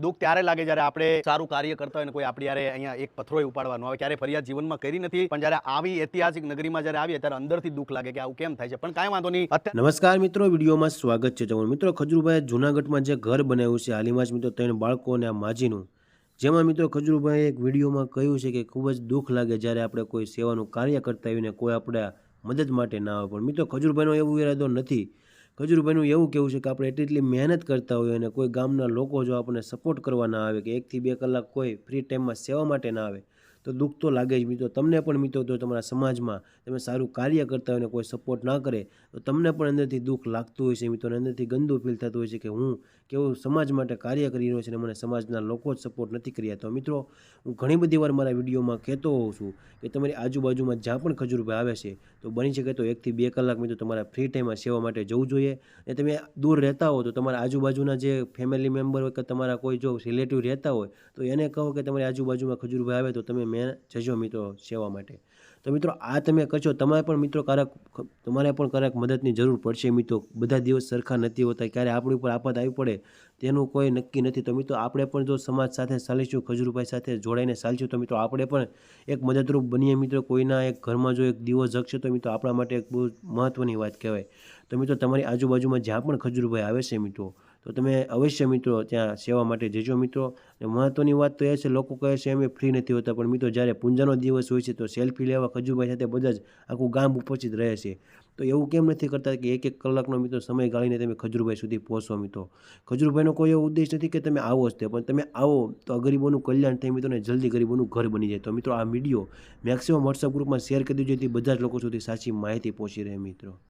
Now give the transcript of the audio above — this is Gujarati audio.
દુઃખ ત્યારે લાગે જ્યારે આપણે સારું કાર્ય કરતા હોય ને કોઈ આપણી યારે અહીંયા એક પથ્થરો ઉપાડવાનો આવે. ક્યારે ફરિયાદ જીવનમાં કરી નથી, પણ જ્યારે આવી ઐતિહાસિક નગરીમાં જ્યારે આવીએ ત્યારે અંદરથી દુઃખ લાગે કે આવું કેમ થાય છે. પણ કાંઈ વાંધો નહીં. નમસ્કાર મિત્રો, વિડીયોમાં સ્વાગત છે તમારું. મિત્રો, ખજૂરભાઈએ જૂનાગઢમાં જે ઘર બનાવ્યું છે હાલમાં જ મિત્રો 3 બાળકો અને આ માજીનું, જેમાં મિત્રો ખજૂરભાઈએ એક વિડીયોમાં કહ્યું છે કે ખૂબ જ દુઃખ લાગે જ્યારે આપણે કોઈ સેવાનું કાર્ય કરતા હોઈએ ને કોઈ આપણા મદદ માટે ના આવે. પણ મિત્રો ખજૂરભાઈનો એવું ઈરાદો નથી. ખજૂરભાઈનું એવું કહેવું છે કે આપણે એટલી મહેનત કરતા હોઈએ અને કોઈ ગામના લોકો જો આપણને સપોર્ટ કરવા ના આવે કે 1 થી 2 કલાક કોઈ ફ્રી ટાઈમમાં સેવા માટે ના આવે તો દુઃખ તો લાગે જ. મિત્રો તમને પણ મિત્રો તો તમારા સમાજમાં તમે સારું કાર્ય કરતા હોય ને કોઈ સપોર્ટ ના કરે તો તમને પણ અંદરથી દુઃખ લાગતું હોય છે મિત્રો, અંદરથી ગંદુ ફીલ થતું હોય છે કે હું કેવું સમાજ માટે કાર્ય કરી રહ્યો છે અને મને સમાજના લોકો જ સપોર્ટ નથી કર્યા. તો મિત્રો હું ઘણી બધી વાર મારા વિડીયોમાં કહેતો હોઉં છું કે તમારી આજુબાજુમાં જ્યાં પણ ખજૂરભાઈ આવે છે તો બની શકે તો 1 થી 2 કલાક મિત્રો તમારા ફ્રી ટાઈમમાં સેવા માટે જવું જોઈએ. અને તમે દૂર રહેતા હો તો તમારા આજુબાજુના જે ફેમિલી મેમ્બર હોય કે તમારા કોઈ જો રિલેટિવ રહેતા હોય તો એને કહો કે તમારી આજુબાજુમાં ખજૂરભાઈ આવે તો તમે જજો મિત્રો સેવા માટે. તો મિત્રો આ તમે કરશો તમારે પણ મિત્રો તમારે પણ ક્યારેક મદદની જરૂર પડશે મિત્રો. બધા દિવસ સરખા નથી હોતા, ક્યારે આપણી ઉપર આફત આવી પડે તેનું કોઈ નક્કી નથી. તો મિત્રો આપણે પણ જો સમાજ સાથે ચાલીશું, ખજૂરભાઈ સાથે જોડાઈને ચાલશું તો મિત્રો આપણે પણ એક મદદરૂપ બનીએ મિત્રો. કોઈના એક ઘરમાં જો એક દીવો જગશે તો મિત્રો આપણા માટે એક બહુ મહત્ત્વની વાત કહેવાય. તો મિત્રો તમારી આજુબાજુમાં જ્યાં પણ ખજૂરભાઈ આવે છે મિત્રો તો તમે અવશ્ય મિત્રો ત્યાં સેવા માટે જજો મિત્રો. અને મહત્ત્વની વાત તો એ છે, લોકો કહે છે અમે ફ્રી નથી હોતા, પણ મિત્રો જ્યારે પૂંજાનો દિવસ હોય છે તો સેલ્ફી લેવા ખજૂરભાઈ સાથે બધા જ આખું ગામ ઉપસ્થિત રહે છે. તો એવું કેમ નથી કરતા કે 1 કલાકનો મિત્રો સમય ગાળીને તમે ખજૂરભાઈ સુધી પહોંચો મિત્રો. ખજૂરભાઈનો કોઈ એવો ઉદ્દેશ નથી કે તમે આવો જ તે, પણ તમે આવો તો આ ગરીબોનું કલ્યાણ થાય મિત્રો ને જલ્દી ગરીબોનું ઘર બની જાય. તો મિત્રો આ વિડીયો મેક્સિમમ WhatsApp ગ્રુપમાં શેર કરી દેજો જેથી બધા જ લોકો સુધી સાચી માહિતી પહોંચી રહે મિત્રો.